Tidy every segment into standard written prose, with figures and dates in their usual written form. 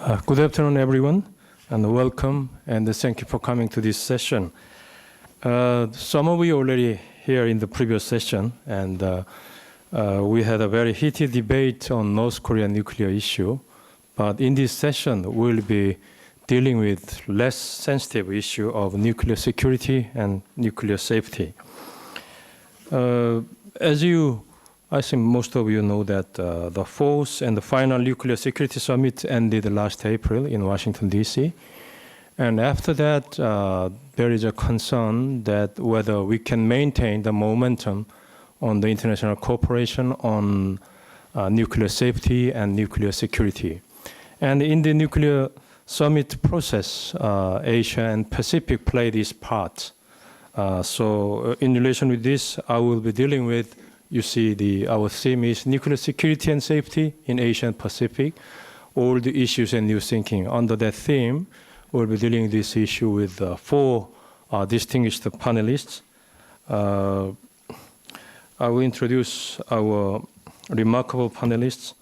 Good afternoon, everyone, and welcome, and thank you for coming to this session. Some of you already here in the previous session, and we had a very heated debate on North Korean nuclear issue. But in this session, we'll be dealing with less sensitive issue of nuclear security and nuclear safety. I think most of you know that the fourth and the final nuclear security summit ended last April in Washington, D.C. And after that, there is a concern that whether we can maintain the momentum on the international cooperation on nuclear safety and nuclear security. And in the nuclear summit process, Asia and Pacific play this part. So in relation with this, I will be dealing with, you see, our theme is nuclear security and safety in Asia and Pacific, all the issues and new thinking. Under that theme, we'll be dealing with this issue with four distinguished panelists. I will introduce our remarkable panelists.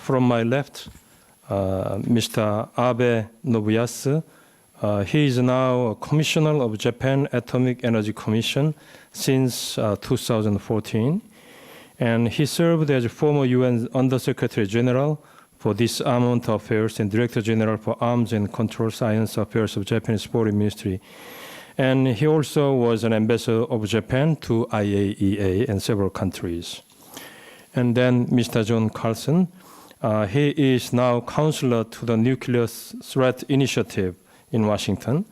From my left, Mr. Abe Nobuyasu. He is now a Commissioner of Japan Atomic Energy Commission since 2014. And he served as former UN Undersecretary General for Disarmament Affairs and Director General for Arms and Control Science Affairs of Japanese Foreign Ministry. And he also was an ambassador of Japan to IAEA and several countries. And then Mr. John Carlson. He is now counselor to the Nuclear Threat Initiative in Washington.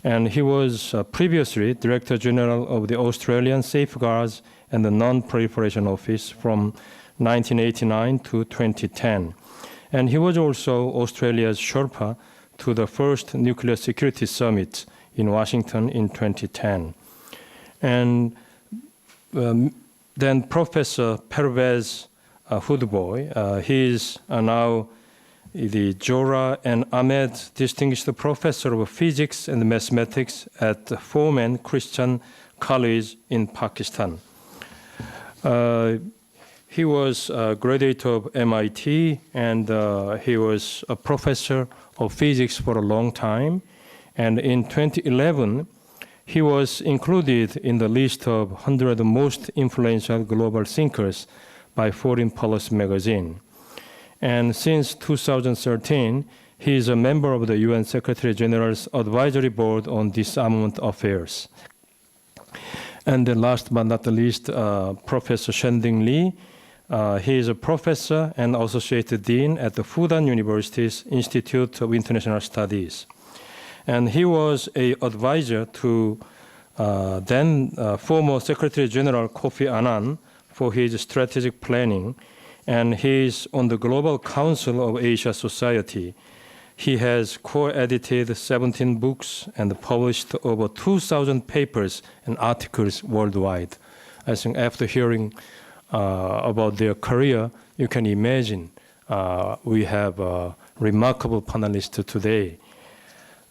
And he was previously Director General of the Australian Safeguards and the Non-Proliferation Office from 1989 to 2010. And he was also Australia's Sherpa to the first Nuclear Security Summit in Washington in 2010. And then Professor Pervez Hudboy, he is now the Jora and Ahmed Distinguished Professor of Physics and Mathematics at Foreman Christian College in Pakistan. He was a graduate of MIT, and he was a professor of physics for a long time. And in 2011, he was included in the list of 100 most influential global thinkers by Foreign Policy magazine. And since 2013, he is a member of the UN Secretary General's Advisory Board on Disarmament Affairs. And then last but not the least, Professor Shending Lee. He is a professor and associate dean at the Fudan University's Institute of International Studies. And he was an advisor to then former Secretary General Kofi Annan for his strategic planning. And he is on the Global Council of Asia Society. He has co-edited 17 books and published over 2,000 papers and articles worldwide. I think after hearing about their career, you can imagine we have a remarkable panelist today.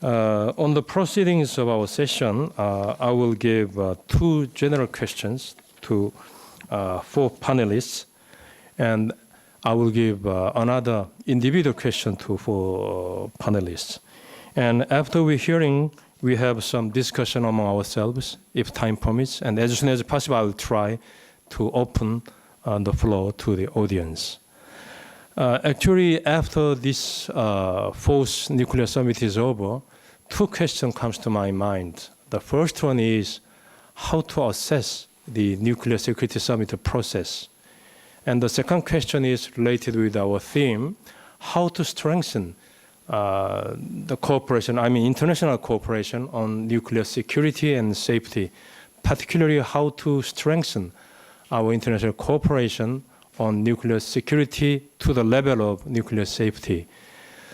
On the proceedings of our session, I will give two general questions to four panelists. And I will give another individual question to four panelists. And after we're hearing, we have some discussion among ourselves, if time permits. And as soon as possible, I will try to open the floor to the audience. Actually, after this fourth nuclear summit is over, two questions comes to my mind. The first one is how to assess the nuclear security summit process. And the second question is related with our theme, how to strengthen the cooperation, international cooperation on nuclear security and safety, particularly how to strengthen our international cooperation on nuclear security to the level of nuclear safety.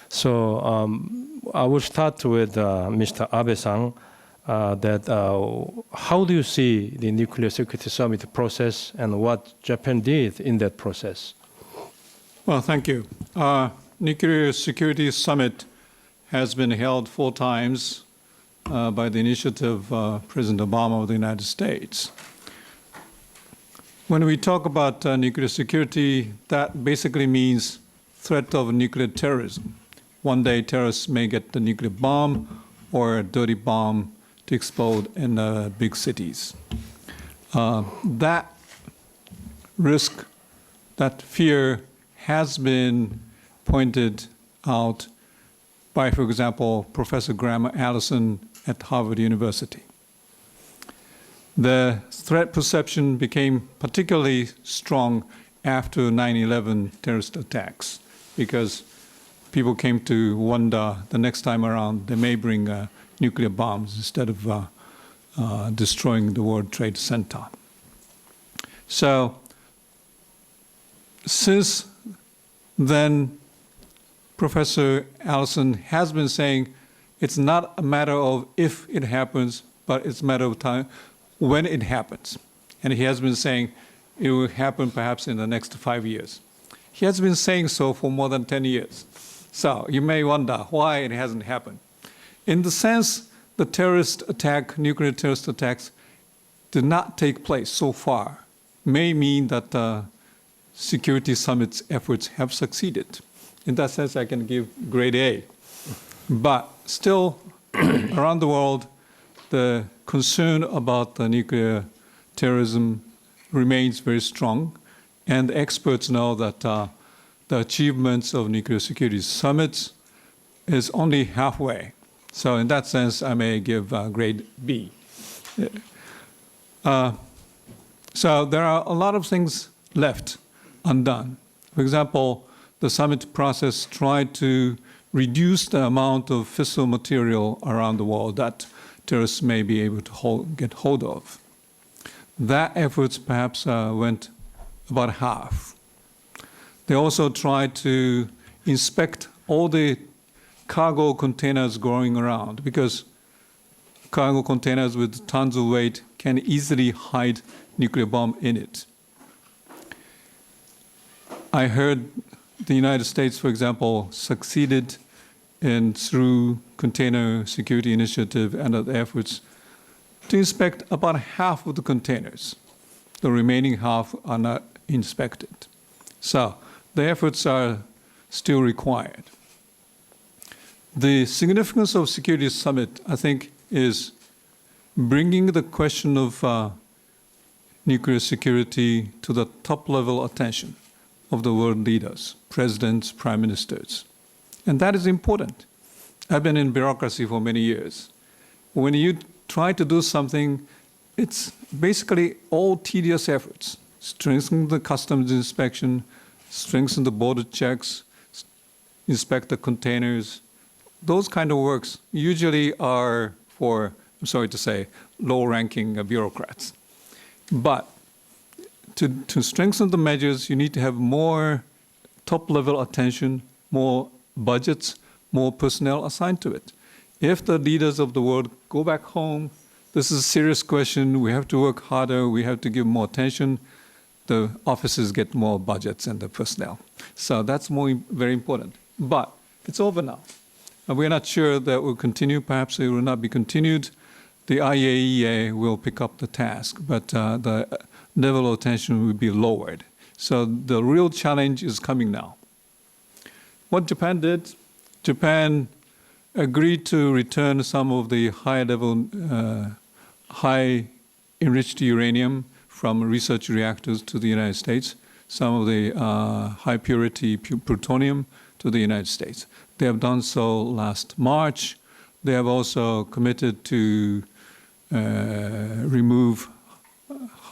So I will start with Mr. Abe-san. How do you see the nuclear security summit process and what Japan did in that process? Well, thank you. Nuclear security summit has been held 4 times by the initiative of President Obama of the United States. When we talk about nuclear security, that basically means threat of nuclear terrorism. one day terrorists may get the nuclear bomb or a dirty bomb to explode in big cities. That risk, that fear has been pointed out by, for example, Professor Graham Allison at Harvard University. The threat perception became particularly strong after 9/11 terrorist attacks because people came to wonder the next time around they may bring nuclear bombs instead of destroying the World Trade Center. So since then, Professor Allison has been saying it's not a matter of if it happens, but it's a matter of time when it happens. And he has been saying it will happen perhaps in the next 5 years. He has been saying so for more than 10 years. So you may wonder why it hasn't happened. In the sense the terrorist attack, nuclear terrorist attacks, did not take place so far, may mean that the Security Summit's efforts have succeeded. In that sense, I can give grade A. But still, around the world, the concern about the nuclear terrorism remains very strong, and experts know that the achievements of nuclear security summits is only halfway. So in that sense, I may give grade B. So there are a lot of things left undone. For example, the summit process tried to reduce the amount of fissile material around the world that terrorists may be able to get hold of. That efforts perhaps went about half. They also tried to inspect all the cargo containers going around because cargo containers with tons of weight can easily hide nuclear bomb in it. I heard the United States, for example, succeeded through Container Security Initiative and other efforts to inspect about half of the containers. The remaining half are not inspected. So the efforts are still required. The significance of Security Summit, I think, is bringing the question of nuclear security to the top-level attention of the world leaders, presidents, prime ministers. And that is important. I've been in bureaucracy for many years. When you try to do something, it's basically all tedious efforts. Strengthen the customs inspection, strengthen the border checks, inspect the containers. Those kind of works usually are for, I'm sorry to say, low-ranking bureaucrats. But to strengthen the measures, you need to have more top-level attention, more budgets, more personnel assigned to it. If the leaders of the world go back home, this is a serious question, we have to work harder, we have to give more attention, the offices get more budgets and the personnel. So that's very important. But it's over now. We're not sure that will continue, perhaps it will not be continued. The IAEA will pick up the task, but the level of attention will be lowered. So the real challenge is coming now. What Japan did, Japan agreed to return some of the high-enriched uranium from research reactors to the United States, some of the high-purity plutonium to the United States. They have done so last March. They have also committed to remove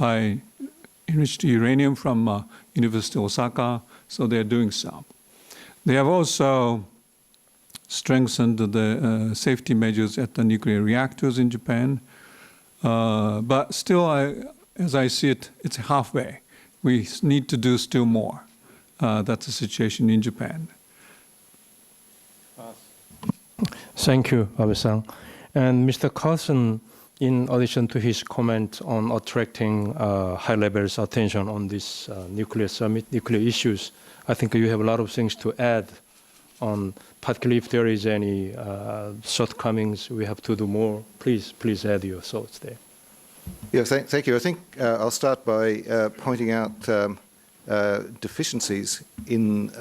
high-enriched uranium from University of Osaka, so they're doing so. They have also strengthened the safety measures at the nuclear reactors in Japan. But still, as I see it, it's halfway. We need to do still more. That's the situation in Japan. Thank you, Abe-san. And Mr. Carlson, in addition to his comment on attracting high levels attention on this nuclear summit, nuclear issues, I think you have a lot of things to add on, particularly if there is any shortcomings, we have to do more. Please add your thoughts there. Yes, thank you. I think I'll start by pointing out deficiencies in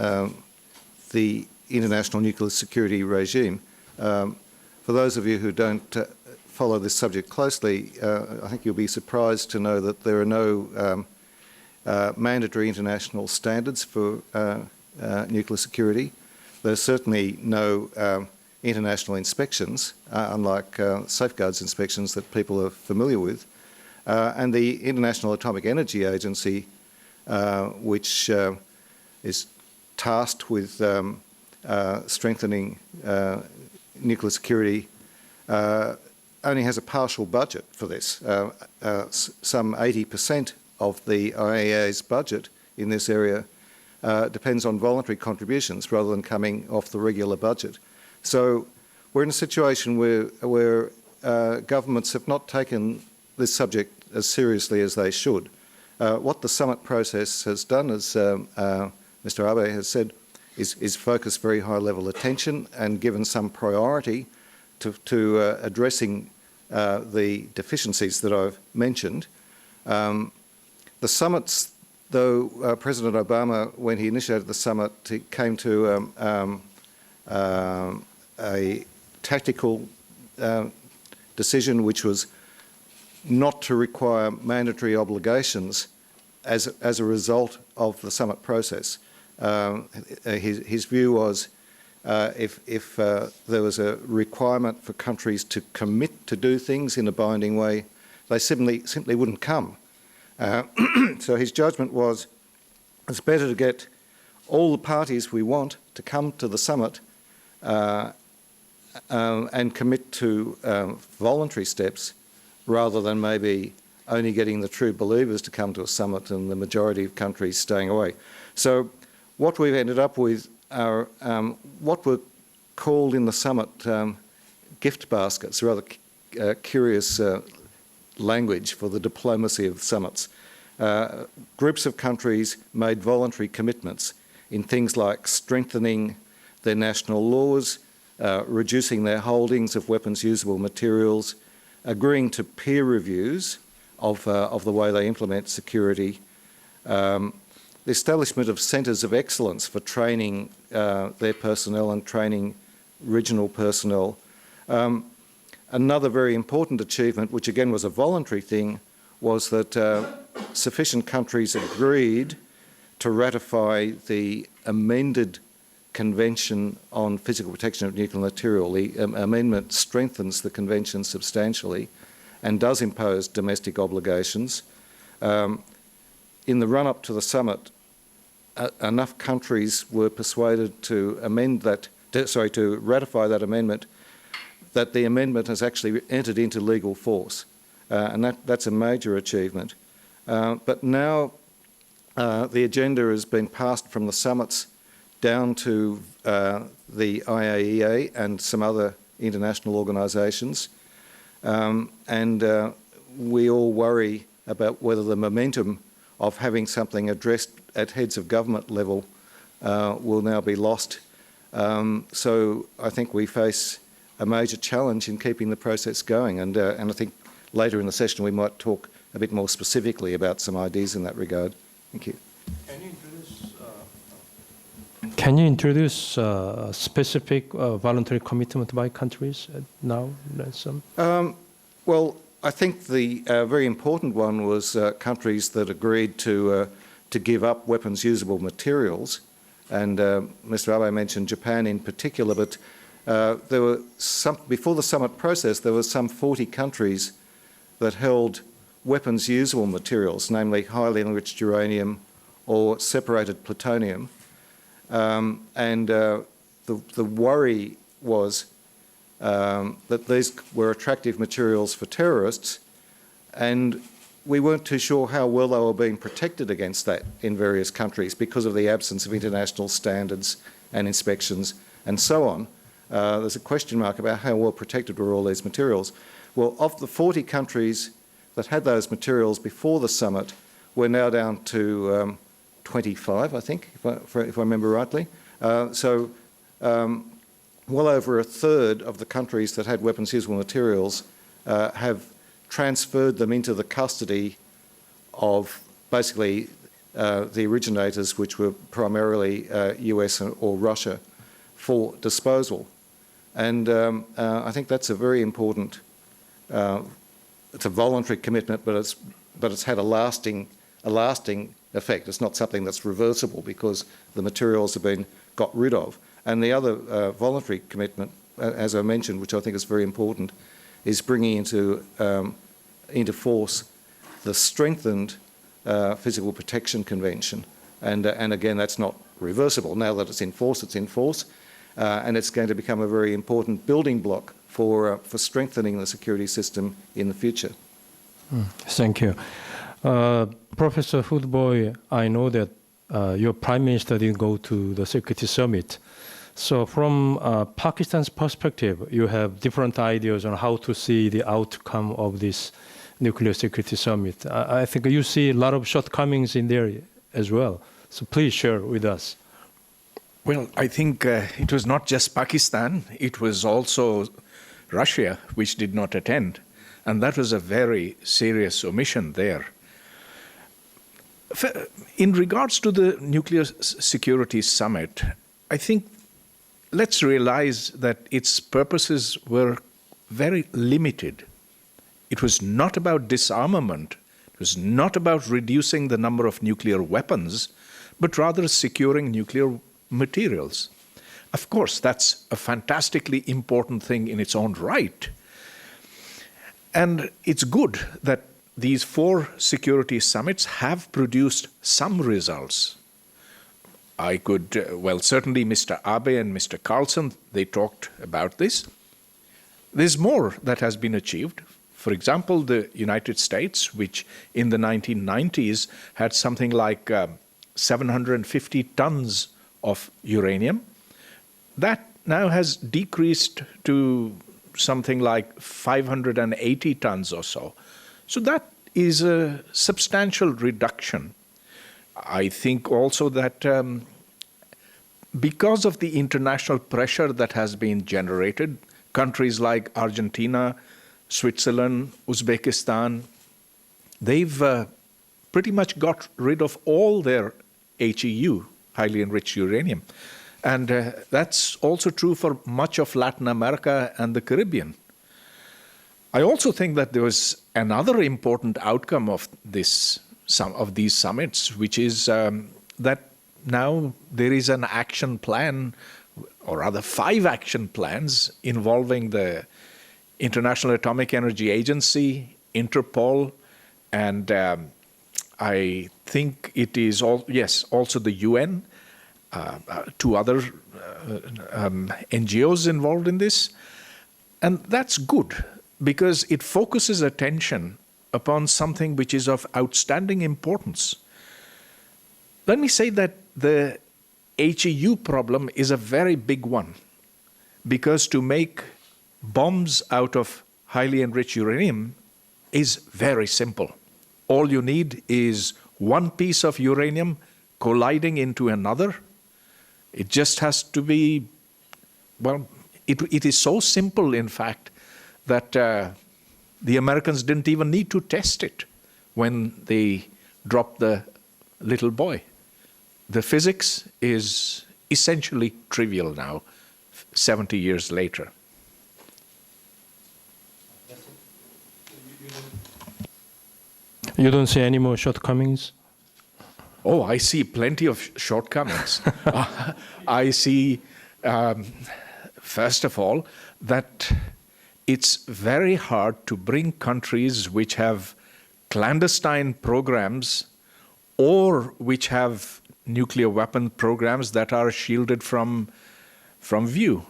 the international nuclear security regime. For those of you who don't follow this subject closely, I think you'll be surprised to know that there are no mandatory international standards for nuclear security. There's certainly no international inspections, unlike safeguards inspections that people are familiar with. And the International Atomic Energy Agency, which is tasked with strengthening nuclear security, only has a partial budget for this. Some 80% of the IAEA's budget in this area depends on voluntary contributions rather than coming off the regular budget. So we're in a situation where governments have not taken this subject as seriously as they should. What the summit process has done, as Mr. Abe has said, is focus very high-level attention and given some priority to addressing the deficiencies that I've mentioned. The summits, though, President Obama, when he initiated the summit, he came to a tactical decision, which was not to require mandatory obligations as a result of the summit process. His view was if there was a requirement for countries to commit to do things in a binding way, they simply wouldn't come. So his judgment was it's better to get all the parties we want to come to the summit and commit to voluntary steps rather than maybe only getting the true believers to come to a summit and the majority of countries staying away. So what we've ended up with are what were called in the summit gift baskets, rather curious language for the diplomacy of summits. Groups of countries made voluntary commitments in things like strengthening their national laws, reducing their holdings of weapons-usable materials, agreeing to peer reviews of the way they implement security, the establishment of centres of excellence for training their personnel and training regional personnel. Another very important achievement, which again was a voluntary thing, was that sufficient countries agreed to ratify the amended Convention on Physical Protection of Nuclear Material. The amendment strengthens the convention substantially and does impose domestic obligations. In the run-up to the summit, enough countries were persuaded to to ratify that amendment, that the amendment has actually entered into legal force. And that's a major achievement. But now the agenda has been passed from the summits down to the IAEA and some other international organisations. And we all worry about whether the momentum of having something addressed at heads of government level will now be lost. So I think we face a major challenge in keeping the process going. And I think later in the session we might talk a bit more specifically about some ideas in that regard. Thank you. Can you introduce specific voluntary commitment by countries now? Well, I think the very important one was countries that agreed to give up weapons-usable materials, and Mr. Abe mentioned Japan in particular. But there were before the summit process, there were some 40 countries that held weapons-usable materials, namely highly enriched uranium or separated plutonium. And the worry was that these were attractive materials for terrorists, and we weren't too sure how well they were being protected against that in various countries because of the absence of international standards and inspections and so on. There's a question mark about how well protected were all these materials. Well, of the 40 countries that had those materials before the summit, we're now down to 25, I think, if I remember rightly. So well over a third of the countries that had weapons-usable materials have transferred them into the custody of basically the originators, which were primarily US or Russia, for disposal. And I think that's a very important, it's a voluntary commitment, but it's had a lasting effect. It's not something that's reversible because the materials have been got rid of. And the other voluntary commitment, as I mentioned, which I think is very important, is bringing into force the strengthened Physical Protection Convention. And again, that's not reversible. Now that it's in force, and it's going to become a very important building block for strengthening the security system in the future. Thank you. Professor Hoodboy, I know that your Prime Minister didn't go to the Security Summit. So from Pakistan's perspective, you have different ideas on how to see the outcome of this Nuclear Security Summit. I think you see a lot of shortcomings in there as well. So please share with us. Well, I think it was not just Pakistan, it was also Russia which did not attend. And that was a very serious omission there. In regards to the Nuclear Security Summit, I think let's realize that its purposes were very limited. It was not about disarmament, it was not about reducing the number of nuclear weapons, but rather securing nuclear materials. Of course, that's a fantastically important thing in its own right. And it's good that these 4 security summits have produced some results. I could, well, certainly Mr. Abe and Mr. Carlson, they talked about this. There's more that has been achieved. For example, the United States, which in the 1990s had something like 750 tons of uranium, that now has decreased to something like 580 tons or so. So that is a substantial reduction. I think also that because of the international pressure that has been generated, countries like Argentina, Switzerland, Uzbekistan, they've pretty much got rid of all their HEU, highly enriched uranium. And that's also true for much of Latin America and the Caribbean. I also think that there was another important outcome of these summits, which is that now there is an action plan, or rather 5 action plans involving the International Atomic Energy Agency, Interpol, and I think it is also the UN, 2 other NGOs involved in this. And that's good because it focuses attention upon something which is of outstanding importance. Let me say that the HEU problem is a very big one, because to make bombs out of highly enriched uranium is very simple. All you need is one piece of uranium colliding into another. It just has to be, well, it is so simple, in fact, that the Americans didn't even need to test it when they dropped the little boy. The physics is essentially trivial now, 70 years later. You don't see any more shortcomings? Oh, I see plenty of shortcomings. I see, first of all, that it's very hard to bring countries which have clandestine programs or which have nuclear weapon programs that are shielded from view.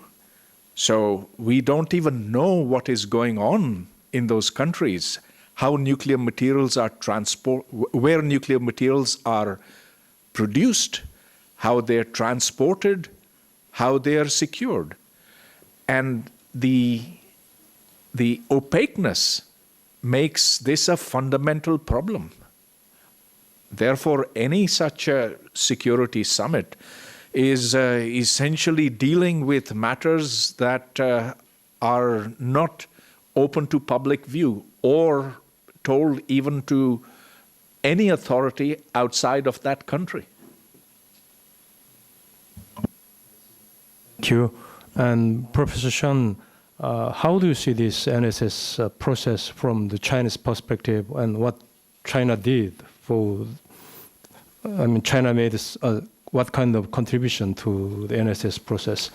So we don't even know what is going on in those countries, how nuclear materials are where nuclear materials are produced, how they're transported, how they are secured. And the opaqueness makes this a fundamental problem. Therefore, any such a security summit is essentially dealing with matters that are not open to public view or told even to any authority outside of that country. Thank you. And Professor Shen, how do you see this NSS process from the Chinese perspective, and what China did for? I mean, China made what kind of contribution to the NSS process?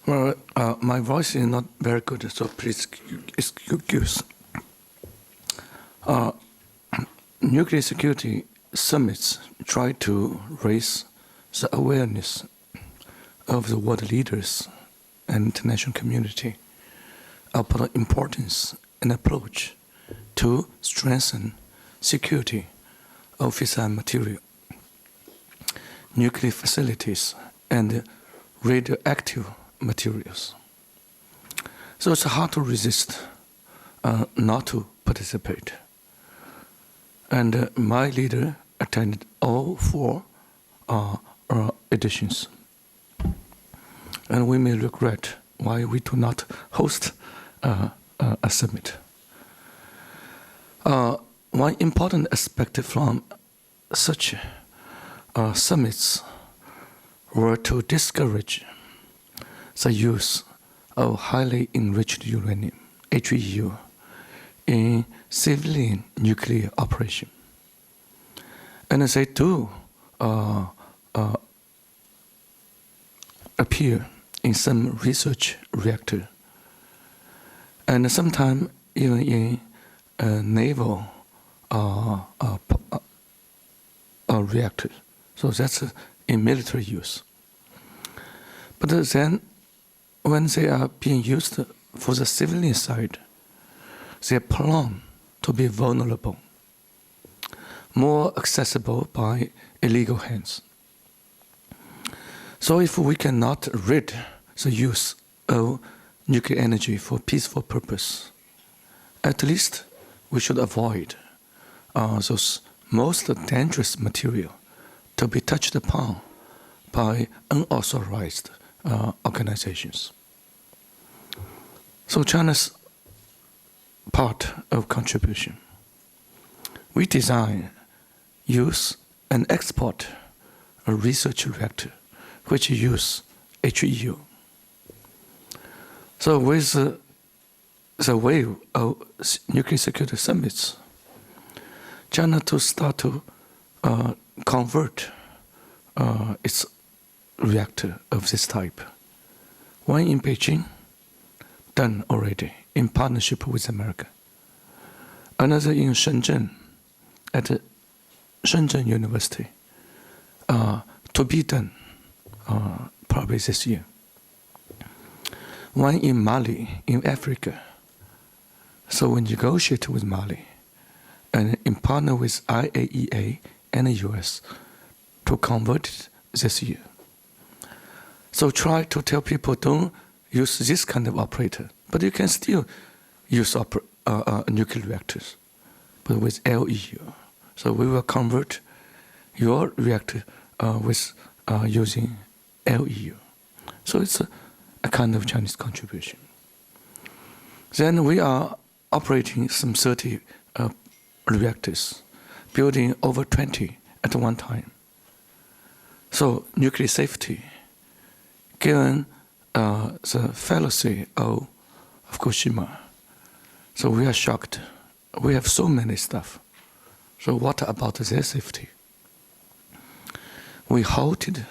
Well, my voice is not very good, so please excuse. Nuclear security summits try to raise the awareness of the world leaders and international community about the importance and approach to strengthen security of fissile material, nuclear facilities, and radioactive materials. So it's hard to resist not to participate. And my leader attended all 4 editions. And we may regret why we do not host a summit. One important aspect from such summits were to discourage the use of highly enriched uranium, HEU, in civilian nuclear operation. And as they do appear in some research reactor, and sometimes even in naval reactor. So that's in military use. But then, when they are being used for the civilian side, they are prone to be vulnerable, more accessible by illegal hands. So if we cannot rid the use of nuclear energy for peaceful purpose, at least we should avoid those most dangerous material to be touched upon by unauthorized organizations. So China's part of contribution. We design, use, and export a research reactor which use HEU. So with the wave of nuclear security summits, China to start to convert its reactor of this type. One in Beijing, done already in partnership with America. Another in Shenzhen, at Shenzhen University, to be done probably this year. One in Mali, in Africa. So we negotiate with Mali and in partner with IAEA and the US to convert it this year. So try to tell people don't use this kind of operator, but you can still use nuclear reactors, but with LEU. So we will convert your reactor with using LEU. So it's a kind of Chinese contribution. Then we are operating some 30 reactors, building over 20 at one time. So nuclear safety, given the fallacy of Fukushima, so we are shocked. We have so many stuff. So what about their safety? We halted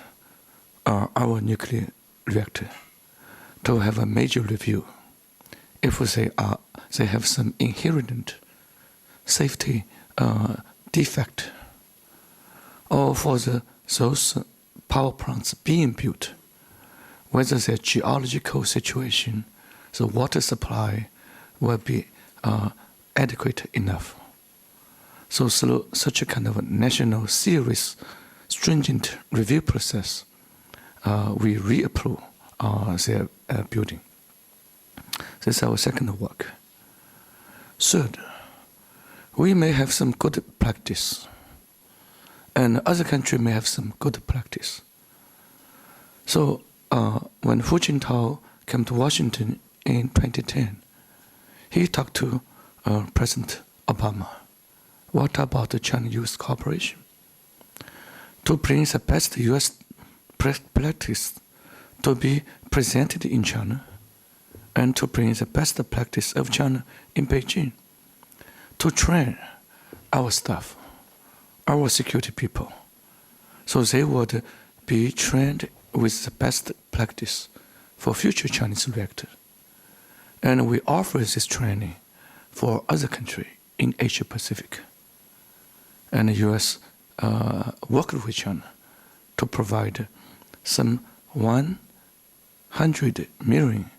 our nuclear reactor to have a major review if they have some inherent safety defect, or for those power plants being built, whether their geological situation, the water supply will be adequate enough. So through such a kind of a national serious, stringent review process, we reapprove their building. This is our second work. Third, we may have some good practice, and other countries may have some good practice. So when Hu Jintao came to Washington in 2010, he talked to President Obama. What about the China-US cooperation? To bring the best US practice to be presented in China and to bring the best practice of China in Beijing, to train our staff, our security people, so they would be trained with the best practice for future Chinese reactor. And we offer this training for other countries in Asia Pacific. And the U.S. worked with China to provide some 100 million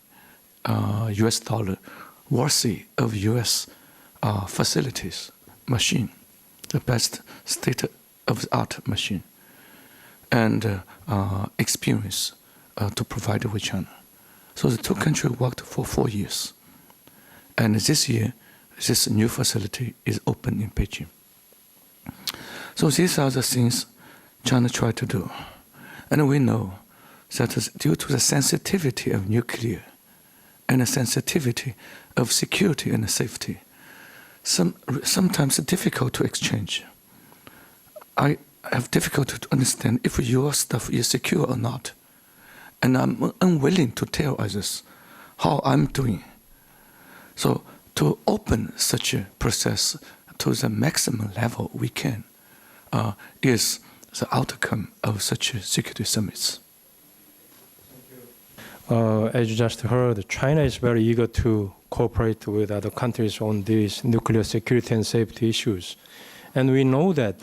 US dollar worthy of US facilities, machine, the best state-of-the-art machine, and experience to provide with China. So the two countries worked for 4 years. And this year, this new facility is open in Beijing. So these are the things China tried to do. And we know that due to the sensitivity of nuclear and the sensitivity of security and safety, sometimes it's difficult to exchange. I have difficulty to understand if your stuff is secure or not. And I'm unwilling to tell others how I'm doing. So to open such a process to the maximum level we can is the outcome of such security summits. As you just heard, China is very eager to cooperate with other countries on these nuclear security and safety issues. And we know that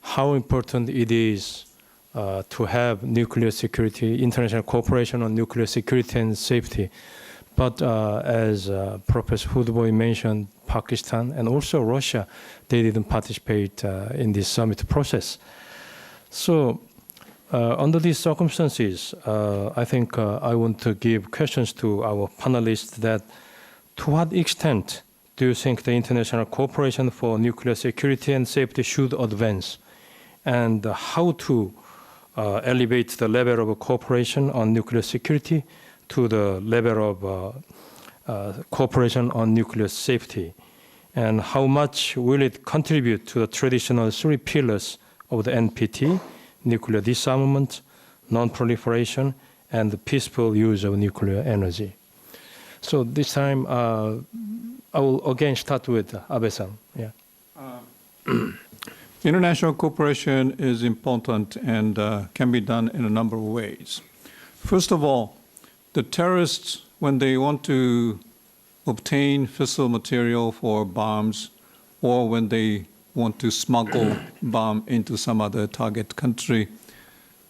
how important it is to have nuclear security, international cooperation on nuclear security and safety. But as Professor Hudboy mentioned, Pakistan and also Russia, they didn't participate in this summit process. So under these circumstances, I think I want to give questions to our panelists that to what extent do you think the international cooperation for nuclear security and safety should advance? And how to elevate the level of cooperation on nuclear security to the level of cooperation on nuclear safety? And how much will it contribute to the traditional 3 pillars of the NPT, nuclear disarmament, non-proliferation, and the peaceful use of nuclear energy? So this time, I will again start with Abe-san. Yeah. International cooperation is important and can be done in a number of ways. First of all, the terrorists, when they want to obtain fissile material for bombs, or when they want to smuggle bomb into some other target country,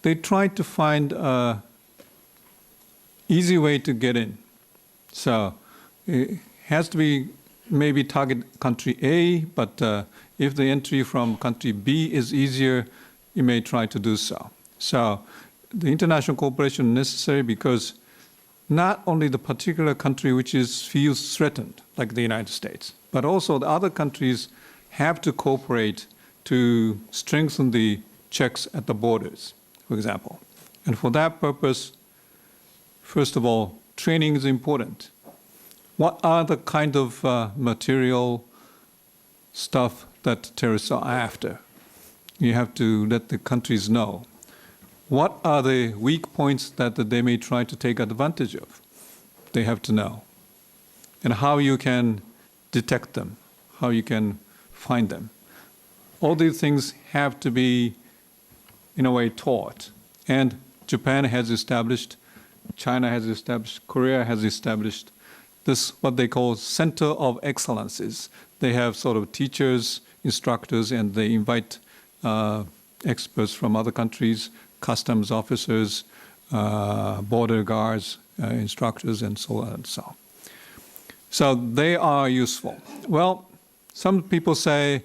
they try to find an easy way to get in. So it has to be maybe target country A, but if the entry from country B is easier, you may try to do so. So the international cooperation is necessary because not only the particular country which feels threatened, like the United States, but also the other countries have to cooperate to strengthen the checks at the borders, for example. And for that purpose, first of all, training is important. What are the kind of material stuff that terrorists are after? You have to let the countries know. What are the weak points that they may try to take advantage of? They have to know. And how you can detect them, how you can find them. All these things have to be, in a way, taught. And Japan has established, China has established, Korea has established this, what they call Center of Excellences. They have sort of teachers, instructors, and they invite experts from other countries, customs officers, border guards, instructors, and so on and so on. So they are useful. Well, some people say,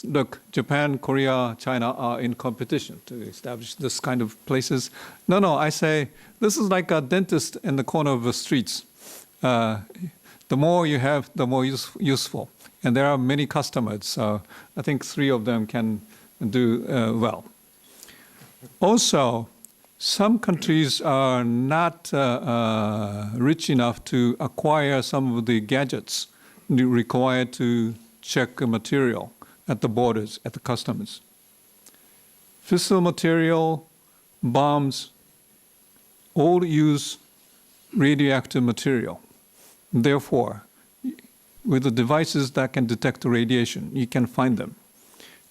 look, Japan, Korea, China are in competition to establish this kind of places. No, I say, this is like a dentist in the corner of the streets. The more you have, the more useful. And there are many customers, so I think 3 of them can do well. Also, some countries are not rich enough to acquire some of the gadgets required to check material at the borders, at the customs. Fissile material, bombs, all use radioactive material. Therefore, with the devices that can detect the radiation, you can find them.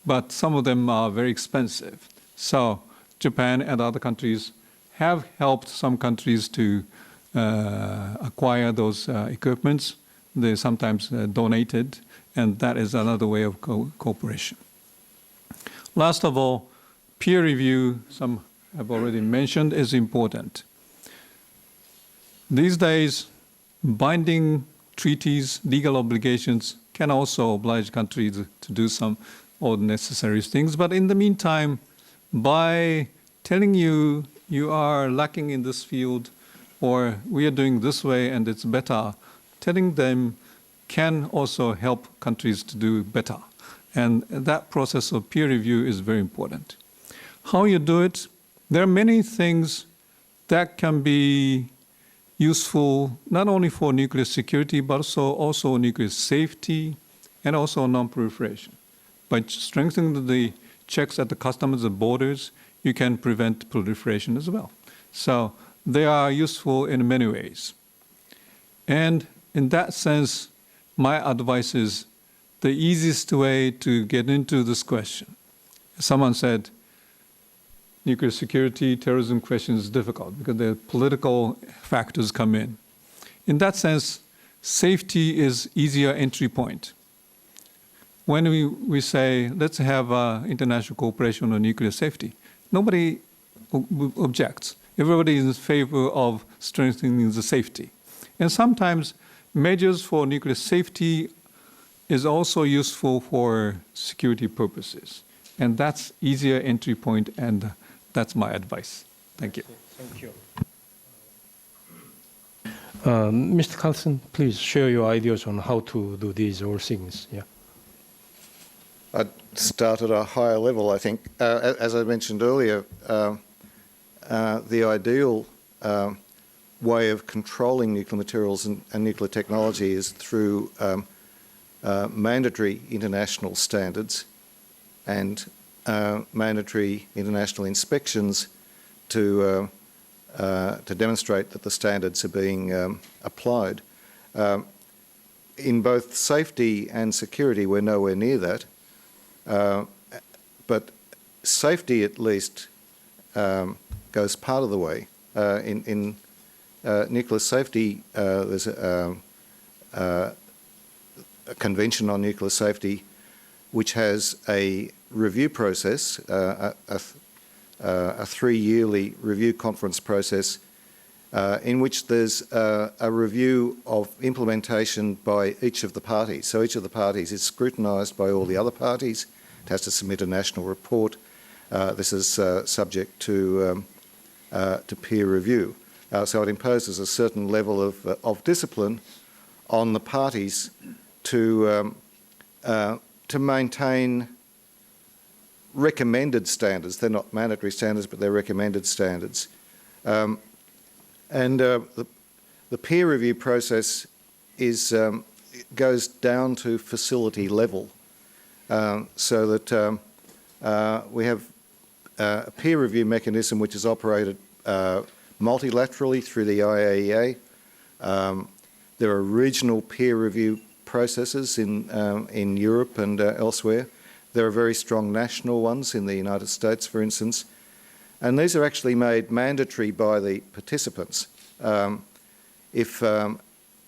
But some of them are very expensive. So Japan and other countries have helped some countries to acquire those equipments. They sometimes donated, and that is another way of cooperation. Last of all, peer review, some have already mentioned, is important. These days, binding treaties, legal obligations can also oblige countries to do some all necessary things. But in the meantime, by telling you you are lacking in this field, or we are doing this way and it's better, telling them can also help countries to do better. And that process of peer review is very important. How you do it, there are many things that can be useful not only for nuclear security, but also nuclear safety and also non-proliferation. By strengthening the checks at the customs and borders, you can prevent proliferation as well. So they are useful in many ways. And in that sense, my advice is the easiest way to get into this question. Someone said, nuclear security, terrorism question is difficult because the political factors come in. In that sense, safety is easier entry point. When we say, let's have international cooperation on nuclear safety, nobody objects. Everybody is in favor of strengthening the safety. And sometimes measures for nuclear safety is also useful for security purposes. And that's easier entry point, and that's my advice. Thank you. Thank you. Mr. Carlson, please share your ideas on how to do these all things. Yeah. I'd start at a higher level, I think. As I mentioned earlier, the ideal way of controlling nuclear materials and nuclear technology is through mandatory international standards and mandatory international inspections to demonstrate that the standards are being applied. In both safety and security, we're nowhere near that. But safety, at least, goes part of the way. In nuclear safety, there's a convention on nuclear safety which has a review process, a 3-yearly review conference process in which there's a review of implementation by each of the parties. So each of the parties is scrutinised by all the other parties. It has to submit a national report. This is subject to peer review. So it imposes a certain level of discipline on the parties to maintain recommended standards. They're not mandatory standards, but they're recommended standards. The peer review process goes down to facility level, so that we have a peer review mechanism which is operated multilaterally through the IAEA. There are regional peer review processes in Europe and elsewhere. There are very strong national ones in the United States, for instance. And these are actually made mandatory by the participants. If a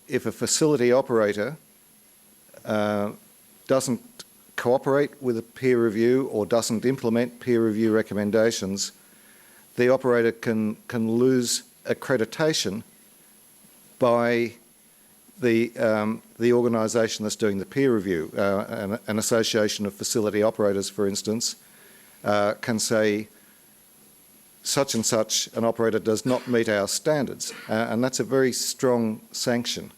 facility operator doesn't cooperate with a peer review or doesn't implement peer review recommendations, the operator can lose accreditation by the organisation that's doing the peer review. An association of facility operators, for instance, can say such and such an operator does not meet our standards, and that's a very strong sanction.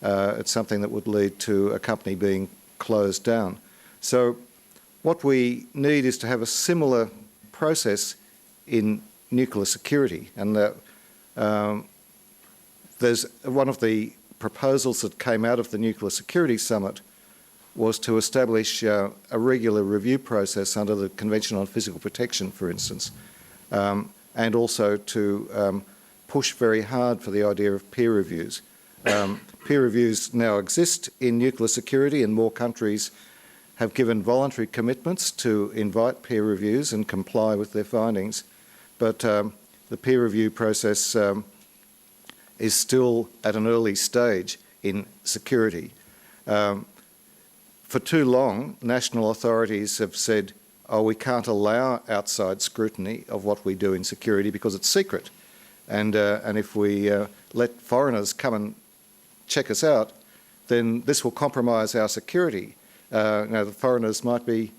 It's something that would lead to a company being closed down. So what we need is to have a similar process in nuclear security, and there's one of the proposals that came out of the Nuclear Security Summit was to establish a regular review process under the Convention on Physical Protection, for instance, and also to push very hard for the idea of peer reviews. Peer reviews now exist in nuclear security, and more countries have given voluntary commitments to invite peer reviews and comply with their findings. But the peer review process is still at an early stage in security. For too long, national authorities have said, oh, we can't allow outside scrutiny of what we do in security because it's secret. And if we let foreigners come and check us out, then this will compromise our security. Now, the foreigners might be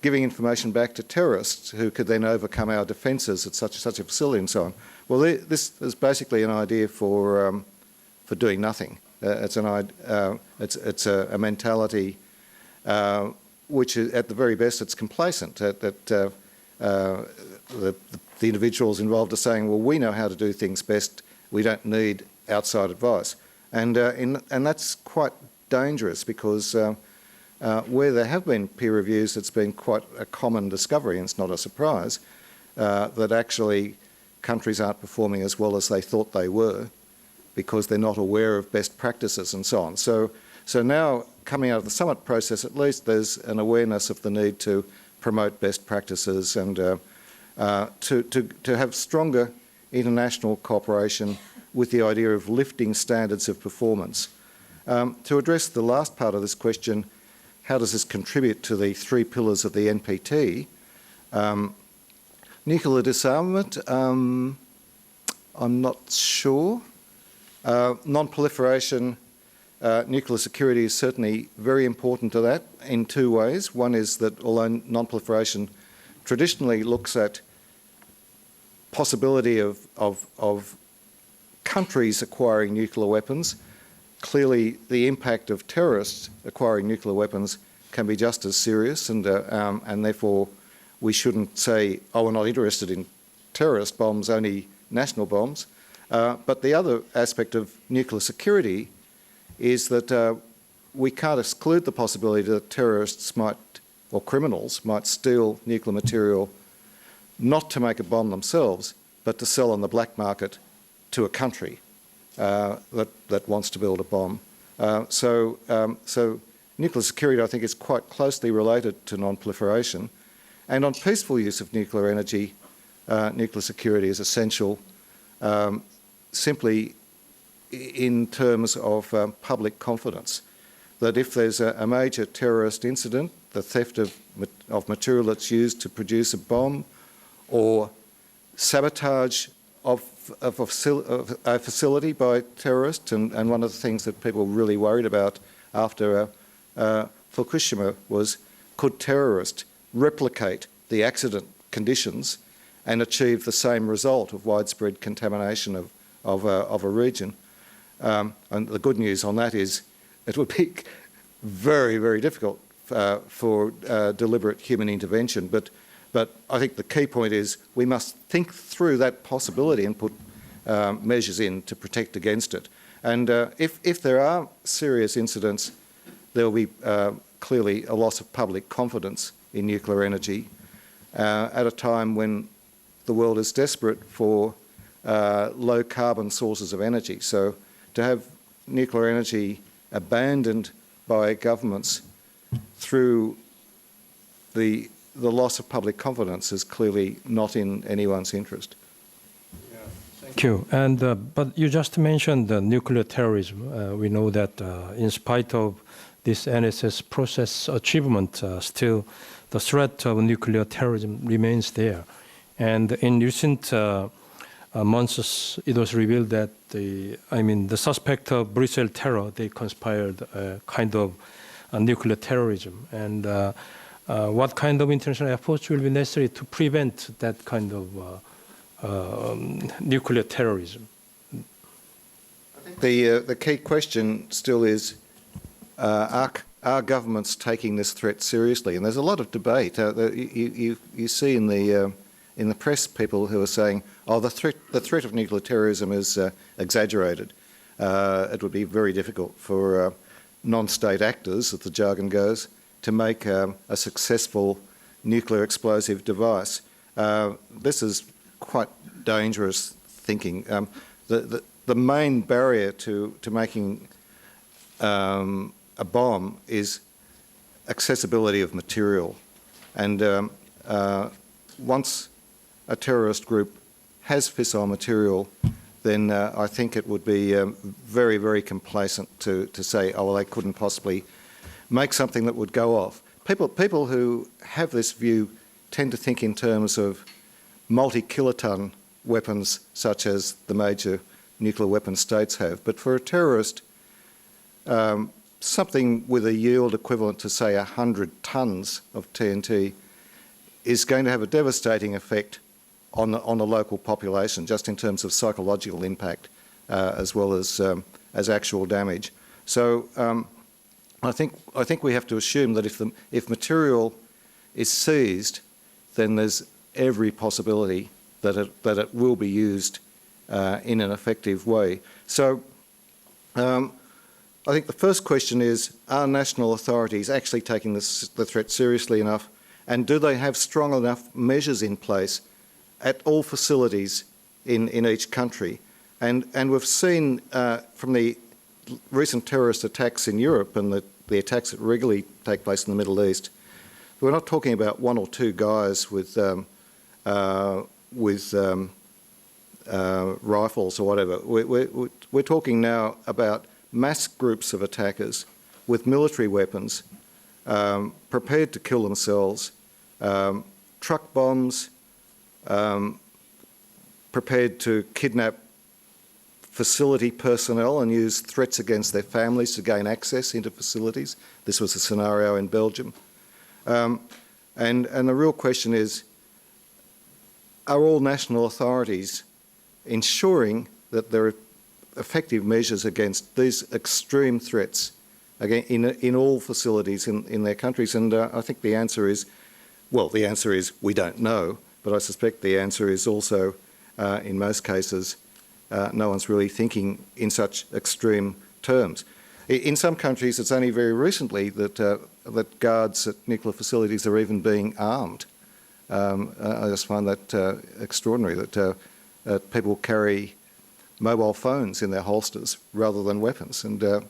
giving information back to terrorists who could then overcome our defences at such a facility and so on. Well, this is basically an idea for doing nothing. It's a mentality which, is, at the very best, it's complacent. The individuals involved are saying, well, we know how to do things best. We don't need outside advice, and that's quite dangerous because where there have been peer reviews, it's been quite a common discovery, and it's not a surprise that actually countries aren't performing as well as they thought they were because they're not aware of best practices and so on. So now, coming out of the summit process, at least there's an awareness of the need to promote best practices and to have stronger international cooperation with the idea of lifting standards of performance. To address the last part of this question, how does this contribute to the three pillars of the NPT? Nuclear disarmament, I'm not sure. Non-proliferation, nuclear security is certainly very important to that in two ways. One is that although non-proliferation traditionally looks at possibility of countries acquiring nuclear weapons, clearly the impact of terrorists acquiring nuclear weapons can be just as serious, and therefore we shouldn't say, oh, we're not interested in terrorist bombs, only national bombs. But the other aspect of nuclear security is that we can't exclude the possibility that terrorists might, or criminals might steal nuclear material not to make a bomb themselves, but to sell on the black market to a country that wants to build a bomb. So nuclear security, I think, is quite closely related to non-proliferation. And on peaceful use of nuclear energy, nuclear security is essential simply in terms of public confidence, that if there's a major terrorist incident, the theft of material that's used to produce a bomb, or sabotage of a facility by terrorists, and one of the things that people were really worried about after Fukushima was, could terrorists replicate the accident conditions and achieve the same result of widespread contamination of a region? And the good news on that is it would be very, very difficult for deliberate human intervention. But I think the key point is we must think through that possibility and put measures in to protect against it. And if there are serious incidents, there will be clearly a loss of public confidence in nuclear energy at a time when the world is desperate for low carbon sources of energy. So to have nuclear energy abandoned by governments through the loss of public confidence is clearly not in anyone's interest. Thank you. And but you just mentioned nuclear terrorism. We know that in spite of this NSS process achievement, still the threat of nuclear terrorism remains there. And in recent months, it was revealed that the suspect of Brussels terror, they conspired a kind of nuclear terrorism. And what kind of international efforts will be necessary to prevent that kind of nuclear terrorism? The key question still is, are governments taking this threat seriously? And there's a lot of debate. You see in the press people who are saying, oh, the threat of nuclear terrorism is exaggerated. It would be very difficult for non-state actors, as the jargon goes, to make a successful nuclear explosive device. This is quite dangerous thinking. The main barrier to making a bomb is accessibility of material. And once a terrorist group has fissile material, then I think it would be very, very complacent to say, oh, well, they couldn't possibly make something that would go off. People who have this view tend to think in terms of multi-kiloton weapons such as the major nuclear weapon states have. But for a terrorist, something with a yield equivalent to, say, 100 tonnes of TNT is going to have a devastating effect on the local population, just in terms of psychological impact as well as actual damage. So I think we have to assume that if material is seized, then there's every possibility that it will be used in an effective way. So I think the first question is, are national authorities actually taking the threat seriously enough, and do they have strong enough measures in place at all facilities in each country? And we've seen from the recent terrorist attacks in Europe and the attacks that regularly take place in the Middle East, we're not talking about one or two guys with rifles or whatever. We're talking now about mass groups of attackers with military weapons, prepared to kill themselves, truck bombs, prepared to kidnap facility personnel and use threats against their families to gain access into facilities. This was a scenario in Belgium. And the real question is, are all national authorities ensuring that there are effective measures against these extreme threats again in all facilities in their countries? And I think the answer is, well, the answer is we don't know, but I suspect the answer is also, in most cases, no one's really thinking in such extreme terms. In some countries, it's only very recently that guards at nuclear facilities are even being armed. I just find that extraordinary, that people carry mobile phones in their holsters rather than weapons. And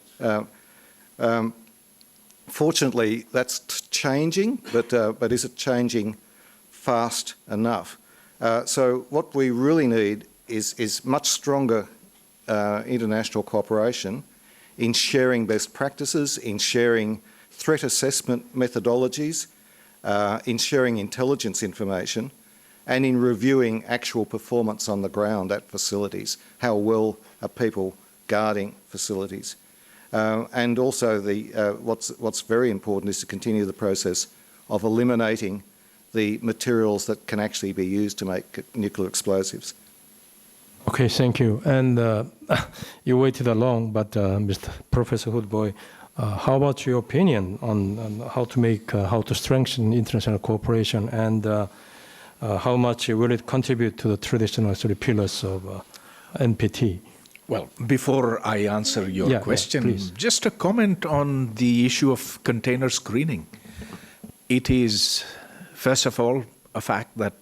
fortunately, that's changing, but is it changing fast enough? So what we really need is much stronger international cooperation in sharing best practices, in sharing threat assessment methodologies, in sharing intelligence information, and in reviewing actual performance on the ground at facilities. How well are people guarding facilities? And also, what's very important is to continue the process of eliminating the materials that can actually be used to make nuclear explosives. Okay, thank you. And you waited long, but Mr. Professor Hoodboy, how about your opinion on how to strengthen international cooperation, and how much will it contribute to the traditional three pillars of NPT? Well, before I answer your question, just a comment on the issue of container screening. It is, first of all, a fact that,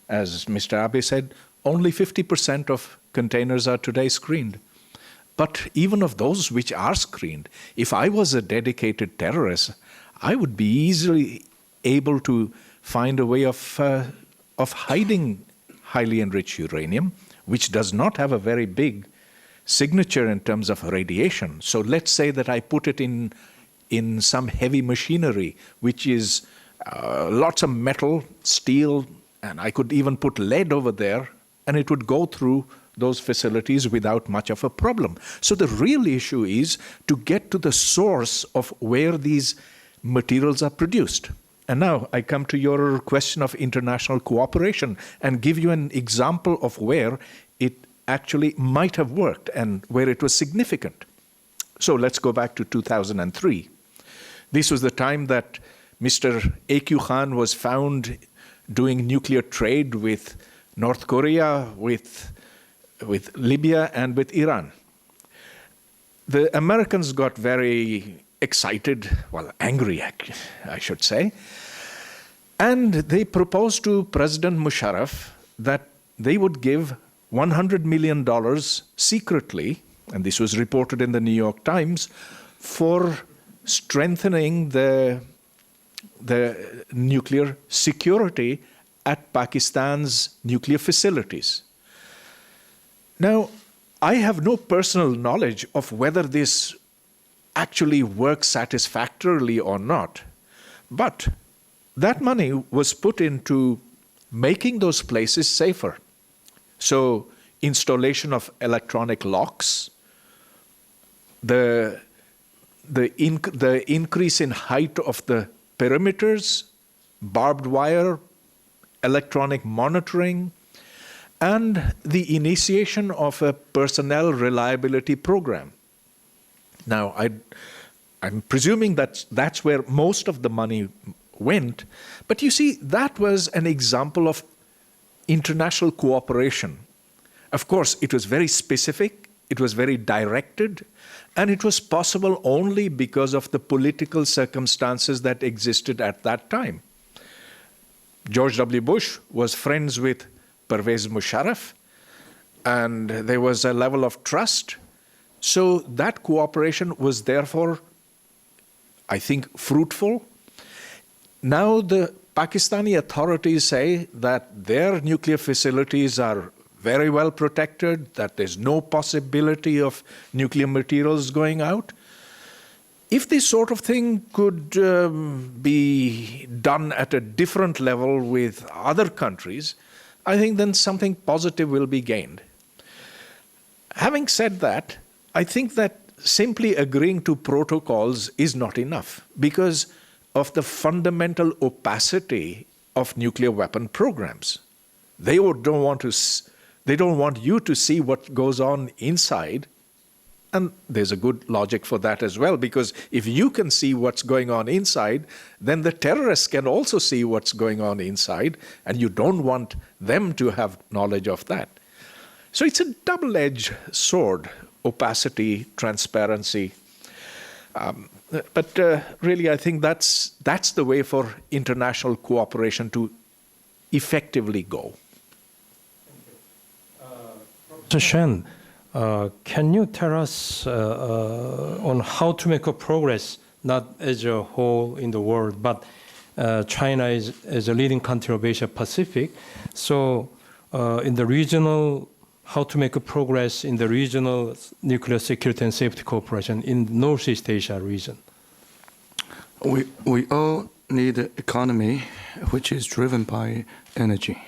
as Mr. Abe said, only 50% of containers are today screened. But even of those which are screened, if I was a dedicated terrorist, I would be easily able to find a way of hiding highly enriched uranium, which does not have a very big signature in terms of radiation. So let's say that I put it in some heavy machinery, which is lots of metal, steel, and I could even put lead over there, and it would go through those facilities without much of a problem. So the real issue is to get to the source of where these materials are produced. And now I come to your question of international cooperation and give you an example of where it actually might have worked and where it was significant. So let's go back to 2003. This was the time that Mr. A.Q. Khan was found doing nuclear trade with North Korea, with Libya, and with Iran. The Americans got very excited, well, angry, I should say, and they proposed to President Musharraf that they would give $100 million secretly, and this was reported in the New York Times, for strengthening the nuclear security at Pakistan's nuclear facilities. Now, I have no personal knowledge of whether this actually works satisfactorily or not, but that money was put into making those places safer. So, installation of electronic locks, the increase in height of the perimeters, barbed wire, electronic monitoring, and the initiation of a personnel reliability program. Now, I'm presuming that's where most of the money went, but you see, that was an example of international cooperation. Of course, it was very specific, it was very directed, and it was possible only because of the political circumstances that existed at that time. George W. Bush was friends with Pervez Musharraf, and there was a level of trust. So that cooperation was therefore, I think, fruitful. Now the Pakistani authorities say that their nuclear facilities are very well protected, that there's no possibility of nuclear materials going out. If this sort of thing could be done at a different level with other countries, I think then something positive will be gained. Having said that, I think that simply agreeing to protocols is not enough because of the fundamental opacity of nuclear weapon programs. They don't want you to see what goes on inside. And there's a good logic for that as well, because if you can see what's going on inside, then the terrorists can also see what's going on inside, and you don't want them to have knowledge of that. So it's a double-edged sword, opacity, transparency. But really, I think that's the way for international cooperation to effectively go. Mr. Shen, can you tell us on how to make a progress, not as a whole in the world, but China is as a leading country of Asia Pacific. So in the regional, how to make a progress in the regional nuclear security and safety cooperation in Northeast Asia region? We all need an economy which is driven by energy.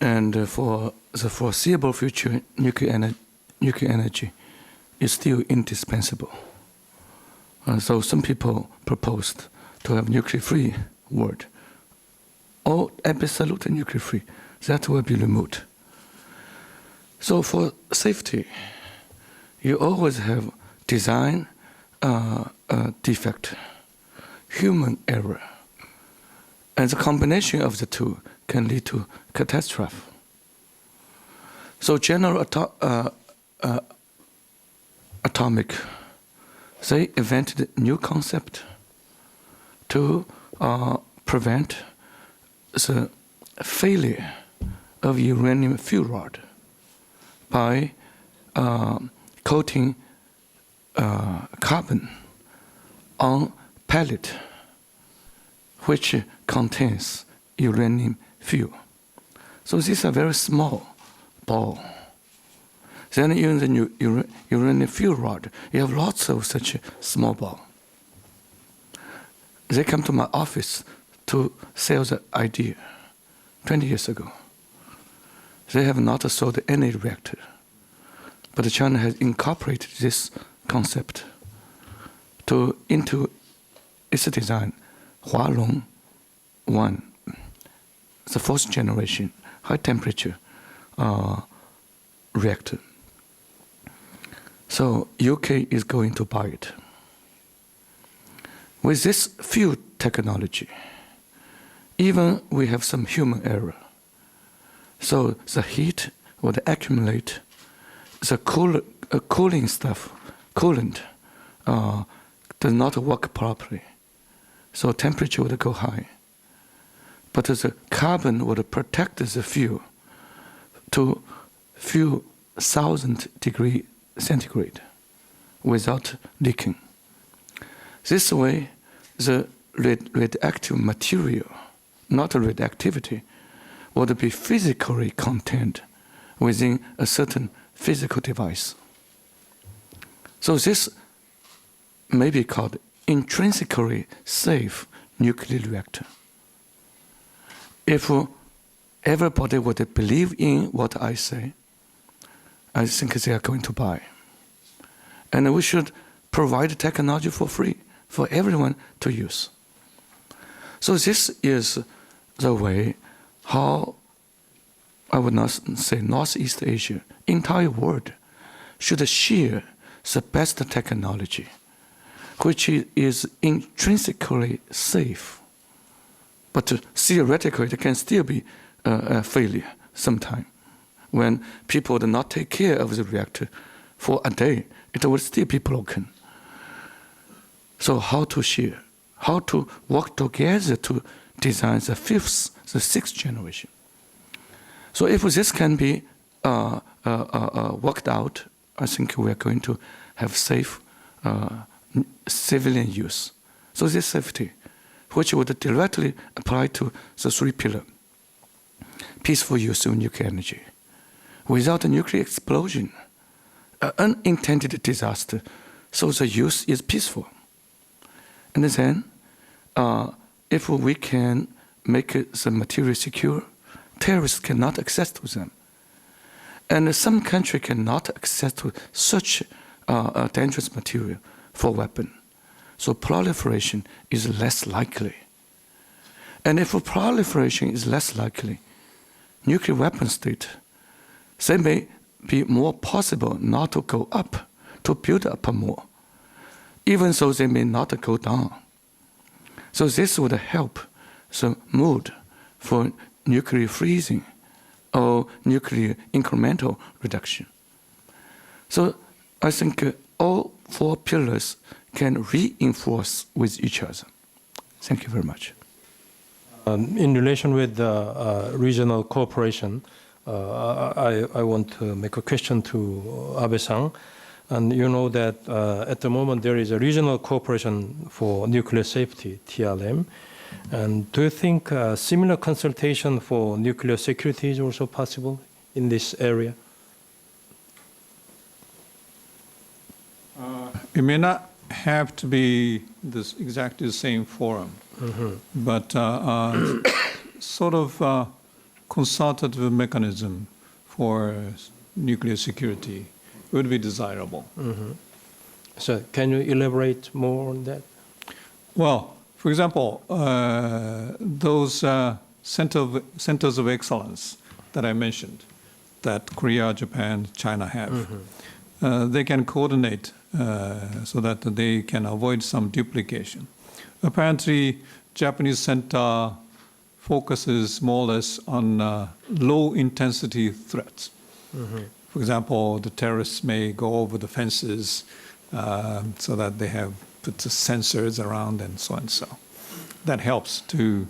And for the foreseeable future, nuclear energy is still indispensable. So some people proposed to have nuclear-free world, or absolutely nuclear-free. That will be removed. So for safety, you always have design defect, human error, and the combination of the two can lead to catastrophe. So General Atomic, they invented a new concept to prevent the failure of uranium fuel rod by coating carbon on pellet which contains uranium fuel. So these are very small ball. Then in the uranium fuel rod, you have lots of such small ball. They come to my office to sell the idea 20 years ago. They have not sold any reactor, but China has incorporated this concept into its design, Hualong 1, the fourth generation high temperature reactor. So UK is going to buy it. With this fuel technology, even we have some human error. So the heat would accumulate, the cooling stuff, coolant, does not work properly. So temperature would go high. But the carbon would protect the fuel to few thousand degrees centigrade without leaking. This way, the radioactive material, not radioactivity, would be physically contained within a certain physical device. So this may be called intrinsically safe nuclear reactor. If everybody would believe in what I say, I think they are going to buy. And we should provide technology for free for everyone to use. So this is the way how, I would not say Northeast Asia, entire world should share the best technology, which is intrinsically safe. But theoretically, it can still be a failure sometime. When people do not take care of the reactor for a day, it will still be broken. So how to share? How to work together to design the fifth, the sixth generation? So if this can be worked out, I think we are going to have safe civilian use. So this safety, which would directly apply to the three pillars: peaceful use of nuclear energy, without a nuclear explosion, an unintended disaster, so the use is peaceful. And then, if we can make the material secure, terrorists cannot access to them. And some country cannot access to such dangerous material for weapon. So proliferation is less likely. And if proliferation is less likely, nuclear weapon state, they may be more possible not to go up, to build up more, even though they may not go down. So this would help the mood for nuclear freezing or nuclear incremental reduction. So I think all four pillars can reinforce with each other. Thank you very much. In relation with regional cooperation, I want to make a question to Abe-san. And you know that at the moment there is a regional cooperation for nuclear safety, TRM. And do you think similar consultation for nuclear security is also possible in this area? It may not have to be exactly the same forum, but sort of consultative mechanism for nuclear security would be desirable. So can you elaborate more on that? Well, for example, those centers of excellence that I mentioned, that Korea, Japan, China have, they can coordinate so that they can avoid some duplication. Apparently, Japanese center focuses more or less on low-intensity threats. For example, the terrorists may go over the fences so that they have put the sensors around and so on. So that helps to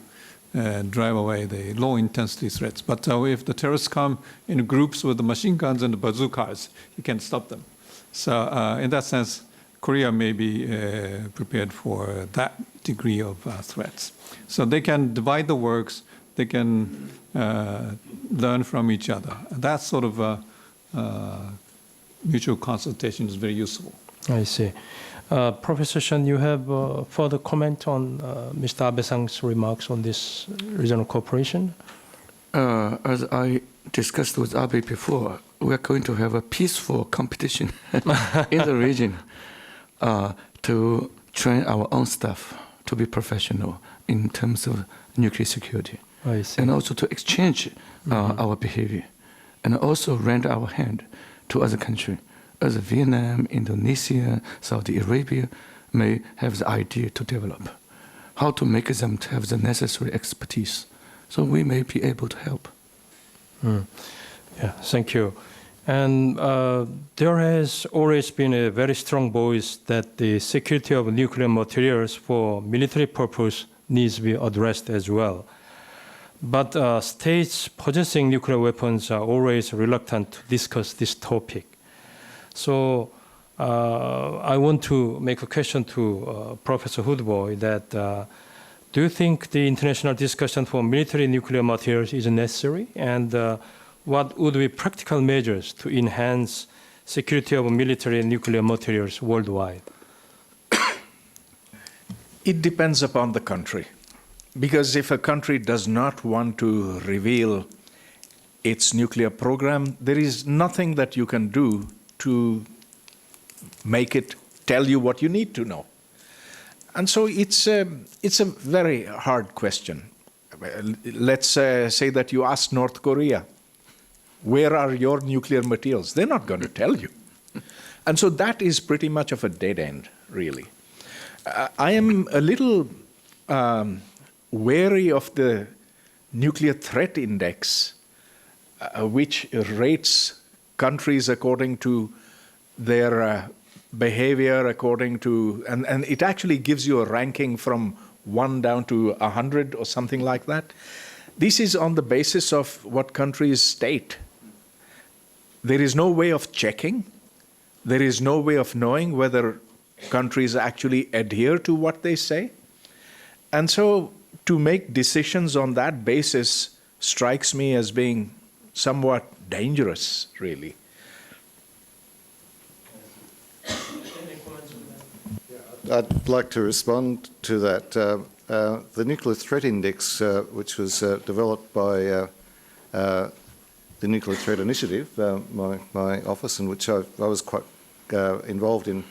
drive away the low-intensity threats. But if the terrorists come in groups with the machine guns and the bazookas, you can't stop them. So in that sense, Korea may be prepared for that degree of threats. So they can divide the works, they can learn from each other. That sort of mutual consultation is very useful. I see. Professor Shen, you have further comment on Mr. Abe-san's remarks on this regional cooperation? As I discussed with Abe before, we are going to have a peaceful competition in the region to train our own staff to be professional in terms of nuclear security. I see. And also to exchange our behavior, and also lend our hand to other countries, as Vietnam, Indonesia, Saudi Arabia may have the idea to develop, how to make them to have the necessary expertise. So we may be able to help. Yeah, thank you. And there has always been a very strong voice that the security of nuclear materials for military purpose needs to be addressed as well. But states possessing nuclear weapons are always reluctant to discuss this topic. So I want to make a question to Professor Hoodboy that do you think the international discussion for military nuclear materials is necessary? And what would be practical measures to enhance security of military nuclear materials worldwide? It depends upon the country. Because if a country does not want to reveal its nuclear program, there is nothing that you can do to make it tell you what you need to know. And so it's a very hard question. Let's say that you ask North Korea, where are your nuclear materials? They're not going to tell you. And so that is pretty much of a dead end, really. I am a little wary of the nuclear threat index, which rates countries according to their behavior, according to, and it actually gives you a ranking from 1 down to 100 or something like that. This is on the basis of what countries state. There is no way of checking. There is no way of knowing whether countries actually adhere to what they say. And so to make decisions on that basis strikes me as being somewhat dangerous, really. I'd like to respond to that. The Nuclear Threat Index, which was developed by the Nuclear Threat Initiative, my office, in which I was quite involved in,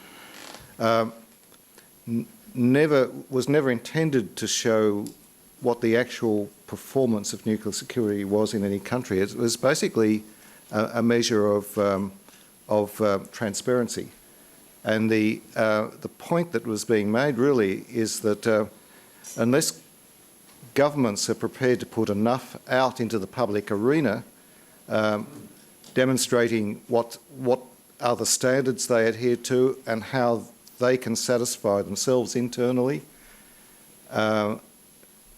was never intended to show what the actual performance of nuclear security was in any country. It was basically a measure of transparency. And the point that was being made really is that unless governments are prepared to put enough out into the public arena, demonstrating what are the standards they adhere to and how they can satisfy themselves internally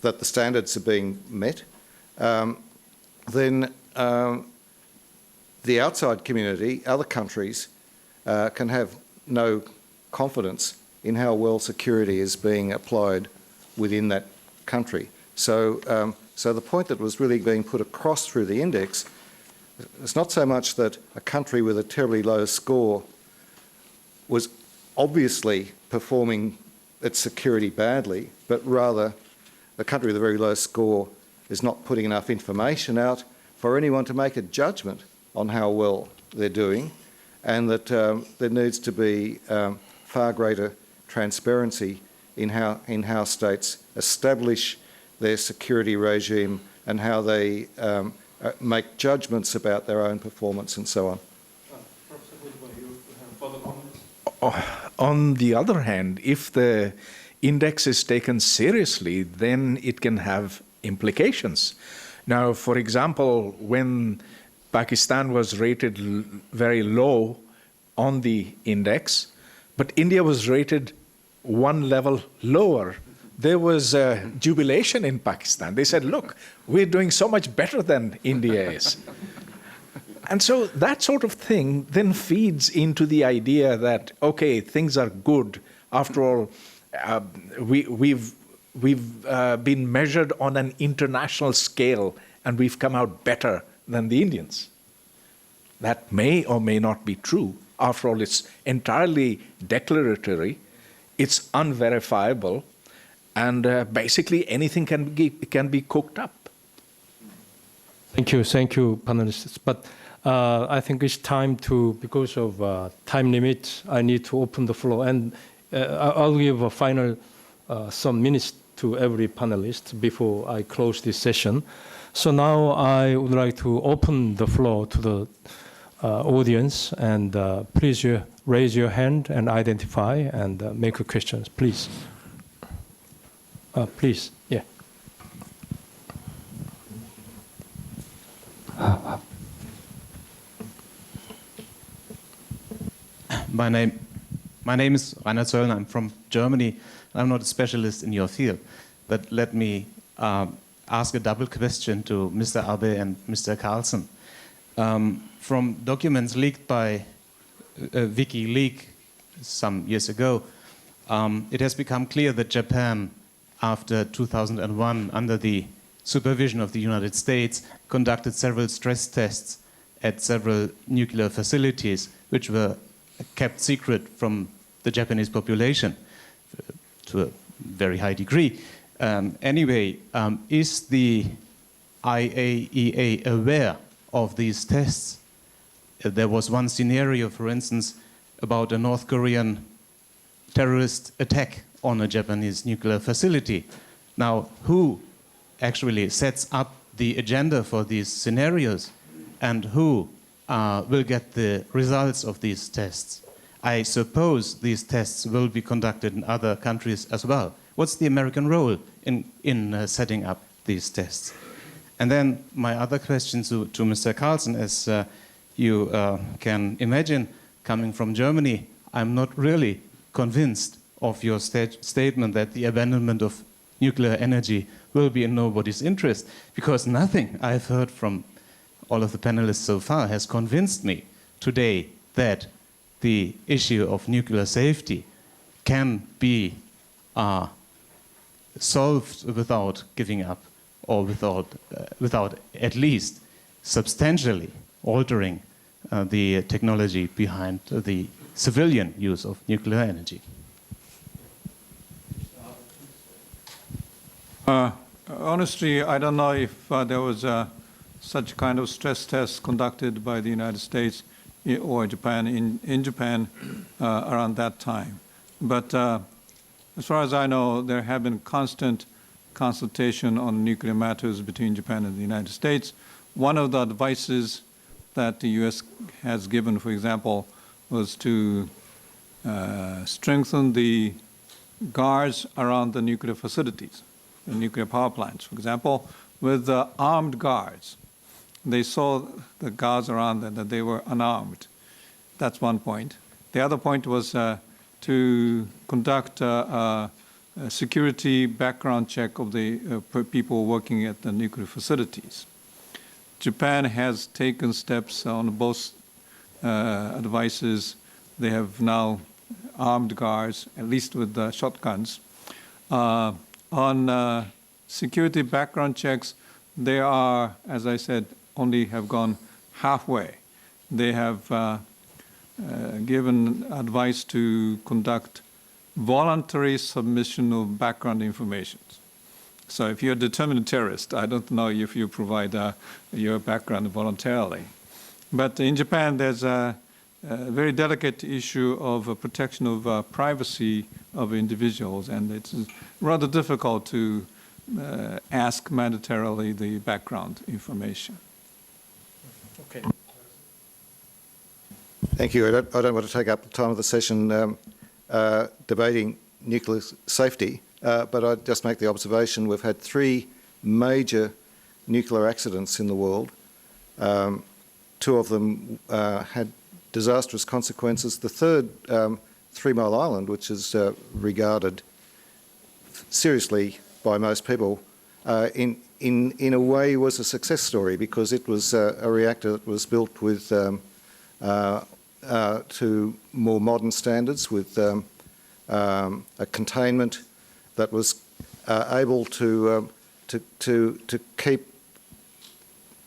that the standards are being met, then the outside community, other countries, can have no confidence in how well security is being applied within that country. So, so the point that was really being put across through the index is not so much that a country with a terribly low score was obviously performing its security badly, but rather the country with a very low score is not putting enough information out for anyone to make a judgment on how well they're doing, and that there needs to be far greater transparency in how states establish their security regime and how they make judgments about their own performance and so on. Professor Hoodboy, you have further comments? On the other hand, if the index is taken seriously, then it can have implications. Now, for example, when Pakistan was rated very low on the index, but India was rated one level lower, there was jubilation in Pakistan. They said, look, we're doing so much better than India is. And so that sort of thing then feeds into the idea that, okay, things are good. After all, we've been measured on an international scale, and we've come out better than the Indians. That may or may not be true. After all, it's entirely declaratory, it's unverifiable, and basically anything can be cooked up. Thank you, panelists. But I think it's time to, because of time limit, I need to open the floor, and I'll give a final some minutes to every panelist before I close this session. So now I would like to open the floor to the audience, and please raise your hand and identify and make questions, please. Please, yeah. My name is Reinhard Söllner. I'm from Germany. I'm not a specialist in your field, but let me ask a double question to Mr. Abe and Mr. Carlson. From documents leaked by WikiLeaks some years ago, it has become clear that Japan, after 2001, under the supervision of the United States, conducted several stress tests at several nuclear facilities, which were kept secret from the Japanese population to a very high degree. Anyway, is the IAEA aware of these tests? There was one scenario, for instance, about a North Korean terrorist attack on a Japanese nuclear facility. Now, who actually sets up the agenda for these scenarios, and who will get the results of these tests? I suppose these tests will be conducted in other countries as well. What's the American role in setting up these tests? And then my other question to Mr. Carlson, as you can imagine, coming from Germany, I'm not really convinced of your statement that the abandonment of nuclear energy will be in nobody's interest, because nothing I've heard from all of the panelists so far has convinced me today that the issue of nuclear safety can be solved without giving up, or without at least substantially altering the technology behind the civilian use of nuclear energy. Honestly, I don't know if there was such kind of stress test conducted by the United States or Japan in Japan around that time. But as far as I know, there have been constant consultation on nuclear matters between Japan and the United States. One of the advices that the U.S. has given, for example, was to strengthen the guards around the nuclear facilities, the nuclear power plants, for example, with armed guards. They saw the guards around them, that they were unarmed. That's one point. The other point was to conduct a security background check of the people working at the nuclear facilities. Japan has taken steps on both advices. They have now armed guards, at least with shotguns. On security background checks, they are, as I said, only have gone halfway. They have given advice to conduct voluntary submission of background information. So if you're a determined terrorist, I don't know if you provide your background voluntarily. But in Japan, there's a very delicate issue of protection of privacy of individuals, and it's rather difficult to ask mandatorily the background information. Okay. Thank you. I don't want to take up the time of the session debating nuclear safety, but I'd just make the observation we've had 3 major nuclear accidents in the world. 2 of them had disastrous consequences. The third, 3 Mile Island, which is regarded seriously by most people, in a way was a success story, because it was a reactor that was built with to more modern standards, with a containment that was able to keep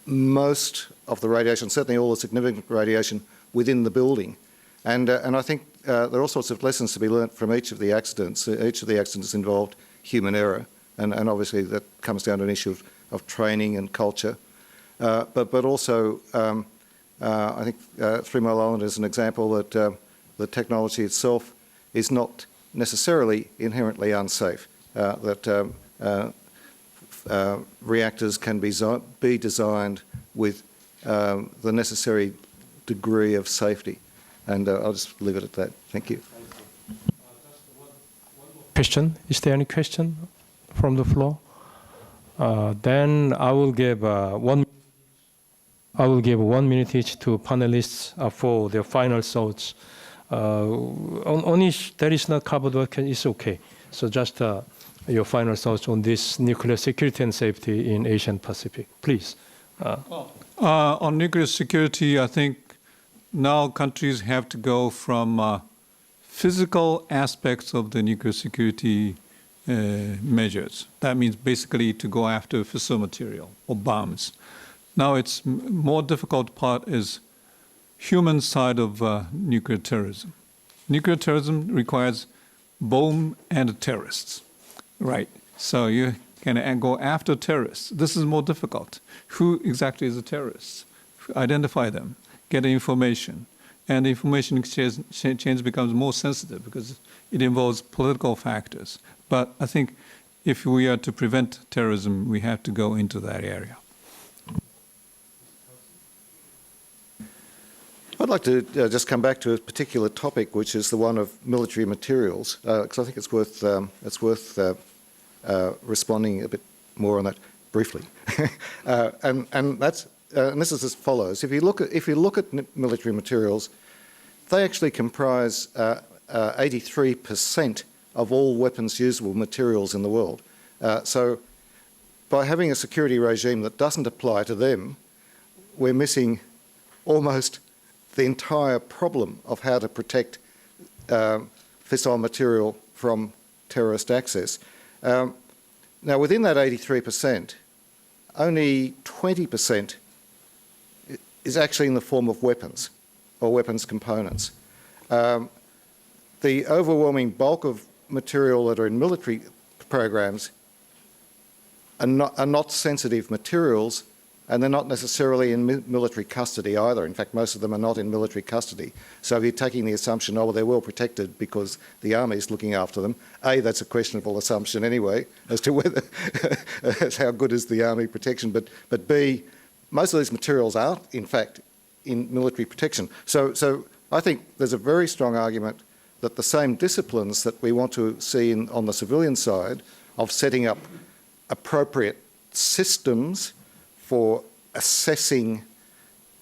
most of the radiation, certainly all the significant radiation, within the building. And I think there are all sorts of lessons to be learnt from each of the accidents. Each of the accidents involved human error, and obviously that comes down to an issue of training and culture. But also, I think 3 Mile Island is an example that the technology itself is not necessarily inherently unsafe, that reactors can be designed with the necessary degree of safety. And I'll just leave it at that. Thank you. Question? Is there any question from the floor? Then I will give 1 minute each to panelists for their final thoughts. Only that is not covered, it's okay. So just your final thoughts on this nuclear security and safety in Asian Pacific, please. On nuclear security, I think now countries have to go from physical aspects of the nuclear security measures. That means basically to go after fissile material or bombs. Now it's more difficult part is human side of nuclear terrorism. Nuclear terrorism requires bomb and terrorists, right? So you can go after terrorists. This is more difficult. Who exactly is a terrorist? Identify them, get the information. And the information exchange becomes more sensitive because it involves political factors. But I think if we are to prevent terrorism, we have to go into that area. I'd like to just come back to a particular topic, which is the one of military materials, because I think it's worth responding a bit more on that briefly. And this is as follows: if you look at military materials, they actually comprise 83% of all weapons usable materials in the world. So by having a security regime that doesn't apply to them, we're missing almost the entire problem of how to protect fissile material from terrorist access. Now, within that 83%, only 20% is actually in the form of weapons or weapons components. The overwhelming bulk of material that are in military programs are not sensitive materials, and they're not necessarily in military custody either. In fact, most of them are not in military custody. So if you're taking the assumption, oh, well, they're well protected because the army is looking after them, A, that's a questionable assumption anyway as to whether how good is the army protection, but B, most of these materials are, in fact, in military protection. So I think there's a very strong argument that the same disciplines that we want to see on the civilian side of setting up appropriate systems for assessing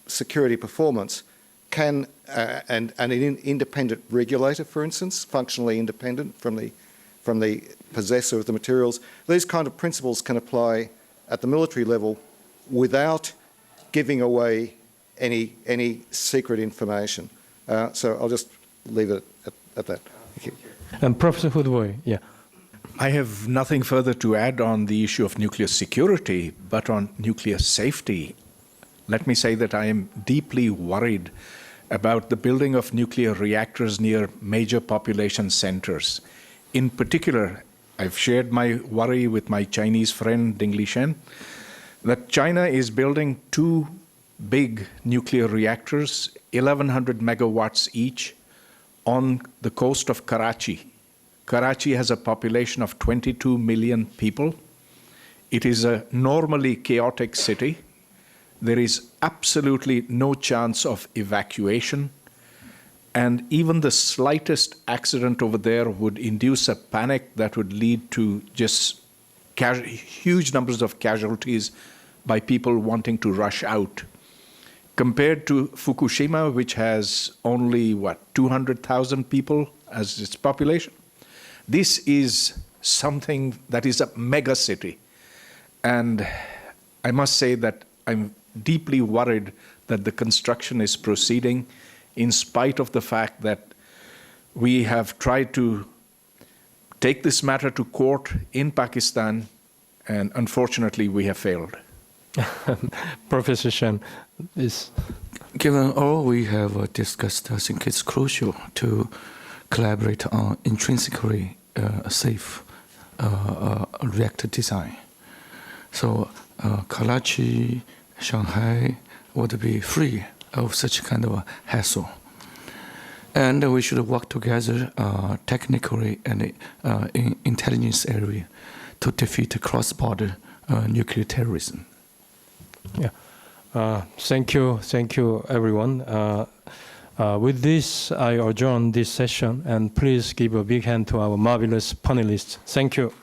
security performance can, and an independent regulator, for instance, functionally independent from the possessor of the materials, these kind of principles can apply at the military level without giving away any secret information. So I'll just leave it at that. Thank you. And Professor Hoodboy, yeah. I have nothing further to add on the issue of nuclear security, but on nuclear safety. Let me say that I am deeply worried about the building of nuclear reactors near major population centers. In particular, I've shared my worry with my Chinese friend Ding Lishan that China is building 2 big nuclear reactors, 1,100 megawatts each, on the coast of Karachi. Karachi has a population of 22 million people. It is a normally chaotic city. There is absolutely no chance of evacuation. And even the slightest accident over there would induce a panic that would lead to just huge numbers of casualties by people wanting to rush out. Compared to Fukushima, which has only, 200,000 people as its population, this is something that is a mega city. And I must say that I'm deeply worried that the construction is proceeding in spite of the fact that we have tried to take this matter to court in Pakistan, and unfortunately we have failed. Professor Shen, is... Given all we have discussed, I think it's crucial to collaborate on intrinsically safe reactor design. So Karachi, Shanghai would be free of such kind of a hassle. And we should work together technically and in intelligence area to defeat cross-border nuclear terrorism. Yeah. Thank you, everyone. With this, I adjourn this session, and please give a big hand to our marvelous panelists. Thank you.